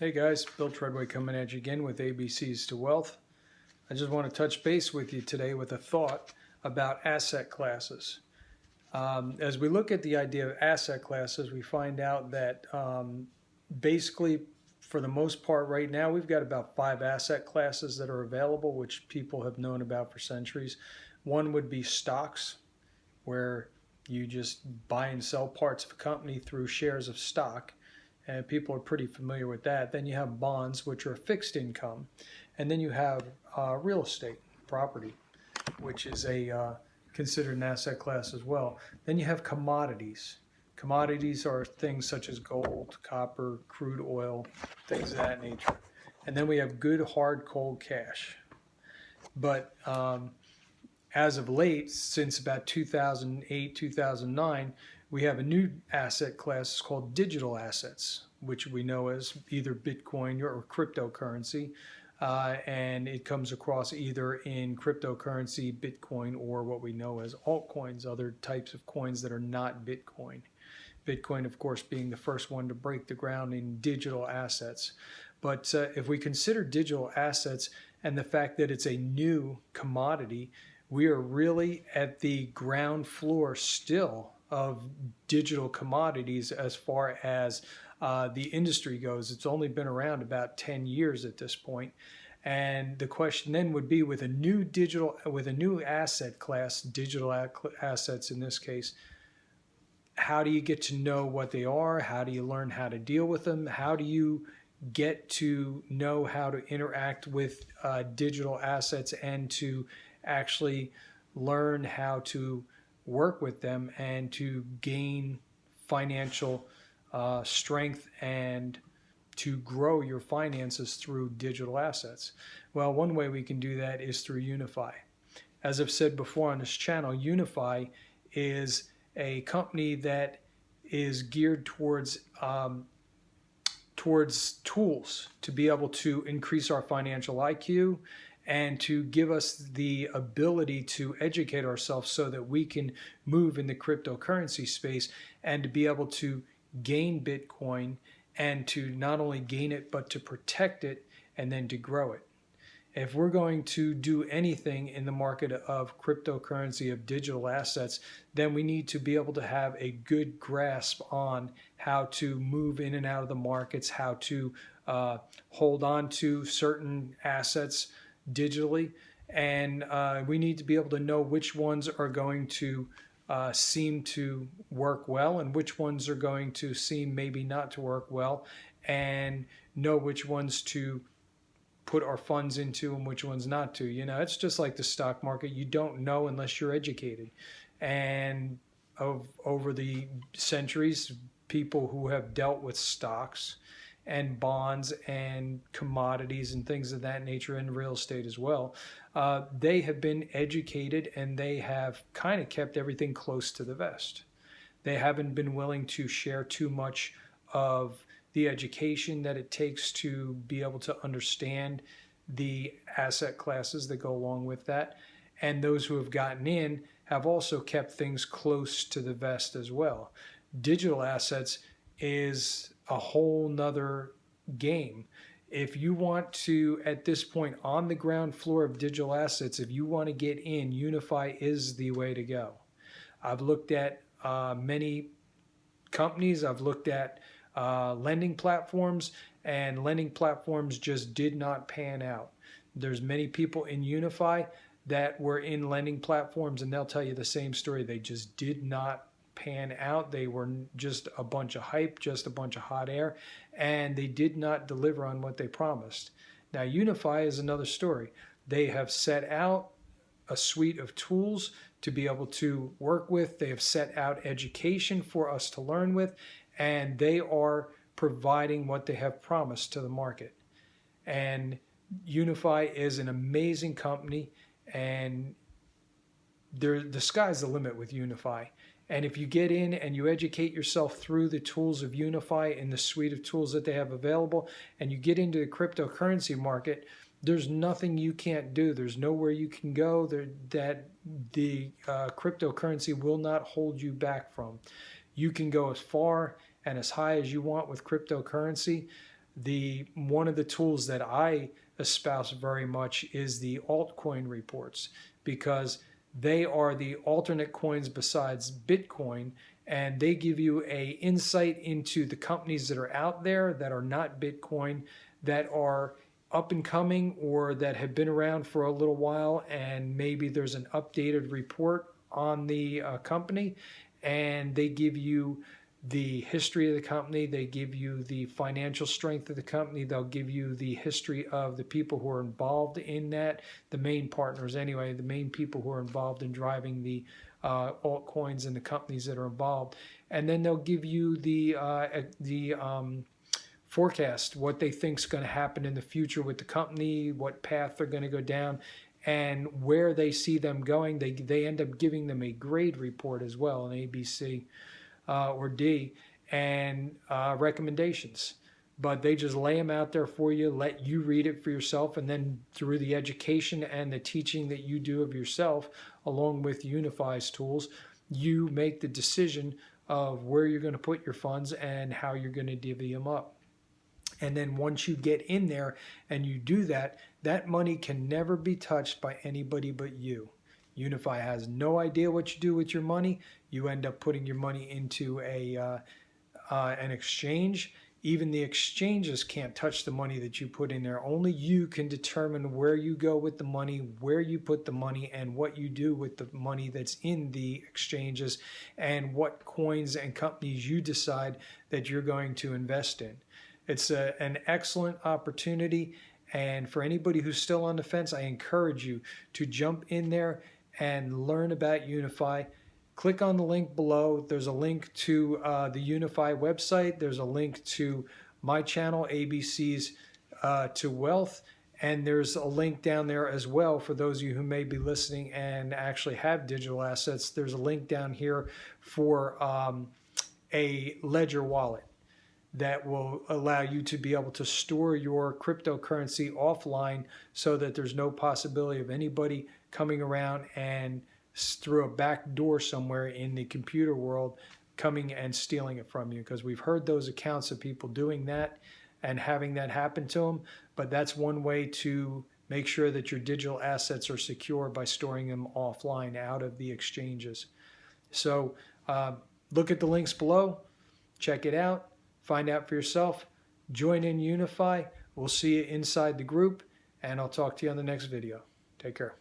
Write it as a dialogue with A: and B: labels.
A: Hey guys, Bill Treadway coming at you again with ABCs to Wealth. I just want to touch base with you today with a thought about asset classes. As we look at the idea of asset classes, we find out that basically, for the most part, right now, we've got about 5 asset classes that are available, which people have known about for centuries. One would be stocks, where you just buy and sell parts of a company through shares of stock, and people are pretty familiar with that. Then you have bonds, which are fixed income, and then you have real estate, property, which is a considered an asset class as well. Then you have commodities. Commodities are things such as gold, copper, crude oil, things of that nature. And then we have good hard cold cash. But as of late, since about 2008, 2009, we have a new asset class called digital assets, which we know as either Bitcoin or cryptocurrency. And it comes across either in cryptocurrency, Bitcoin, or what we know as altcoins, other types of coins that are not Bitcoin. Bitcoin, of course, being the first one to break the ground in digital assets. But if we consider digital assets and the fact that it's a new commodity, we are really at the ground floor still of digital commodities as far as the industry goes. It's only been around about 10 years at this point. And the question then would be with a new asset class, digital assets in this case, how do you get to know what they are? How do you learn how to deal with them? How do you get to know how to interact with digital assets and to actually learn how to work with them and to gain financial strength and to grow your finances through digital assets? Well, one way we can do that is through Unifii. As I've said before on this channel, Unifii is a company that is geared towards tools to be able to increase our financial IQ and to give us the ability to educate ourselves so that we can move in the cryptocurrency space and to be able to gain Bitcoin and to not only gain it, but to protect it and then to grow it. If we're going to do anything in the market of cryptocurrency, of digital assets, then we need to be able to have a good grasp on how to move in and out of the markets, how to hold on to certain assets digitally, and we need to be able to know which ones are going to seem to work well and which ones are going to seem maybe not to work well, and know which ones to put our funds into and which ones not to. You know, it's just like the stock market. You don't know unless you're educated. And over the centuries, people who have dealt with stocks and bonds and commodities and things of that nature, and real estate as well, they have been educated and they have kind of kept everything close to the vest. They haven't been willing to share too much of the education that it takes to be able to understand the asset classes that go along with that. And those who have gotten in have also kept things close to the vest as well. Digital assets is a whole nother game. If you want to, at this point on the ground floor of digital assets, if you want to get in, Unifii is the way to go. I've looked at many companies. I've looked at lending platforms, and lending platforms just did not pan out. There's many people in Unifii that were in lending platforms, and they'll tell you the same story. They just did not pan out. They were just a bunch of hype, just a bunch of hot air, and they did not deliver on what they promised. Now, Unifii is another story. They have set out a suite of tools to be able to work with. They have set out education for us to learn with, and they are providing what they have promised to the market. And Unifii is an amazing company, and the sky's the limit with Unifii. And if you get in and you educate yourself through the tools of Unifii and the suite of tools that they have available, and you get into the cryptocurrency market, there's nothing you can't do. There's nowhere you can go that the cryptocurrency will not hold you back from. You can go as far and as high as you want with cryptocurrency. one of the tools that I espouse very much is the altcoin reports, because they are the alternate coins besides Bitcoin, and they give you a insight into the companies that are out there that are not Bitcoin, that are up and coming or that have been around for a little while, and maybe there's an updated report on the company, and they give you the history of the company, they give you the financial strength of the company, they'll give you the history of the people who are involved in that, the main partners anyway, the main people who are involved in driving the altcoins and the companies that are involved. And then they'll give you the forecast, what they think is going to happen in the future with the company, what path they're going to go down, and where they see them going. They end up giving them a grade report as well, an A, B, C, or D, and recommendations. But they just lay them out there for you, let you read it for yourself, and then through the education and the teaching that you do of yourself, along with Unifi's tools, you make the decision of where you're going to put your funds and how you're going to divvy them up. And then once you get in there and you do that, that money can never be touched by anybody but you. Unifii has no idea what you do with your money. You end up putting your money into an exchange. Even the exchanges can't touch the money that you put in there. Only you can determine where you go with the money, where you put the money, and what you do with the money that's in the exchanges, and what coins and companies you decide that you're going to invest in. It's an excellent opportunity, and for anybody who's still on the fence, I encourage you to jump in there and learn about Unifii. Click on the link below. There's a link to the Unifii website. There's a link to my channel, ABCs to Wealth, and there's a link down there as well for those of you who may be listening and actually have digital assets. There's a link down here for a Ledger wallet that will allow you to be able to store your cryptocurrency offline, so that there's no possibility of anybody coming around and through a back door somewhere in the computer world coming and stealing it from you, because we've heard those accounts of people doing that and having that happen to them. But that's one way to make sure that your digital assets are secure, by storing them offline out of the exchanges. So look at the links below, check it out, find out for yourself, join in Unifii. We'll see you inside the group, and I'll talk to you on the next video. Take care.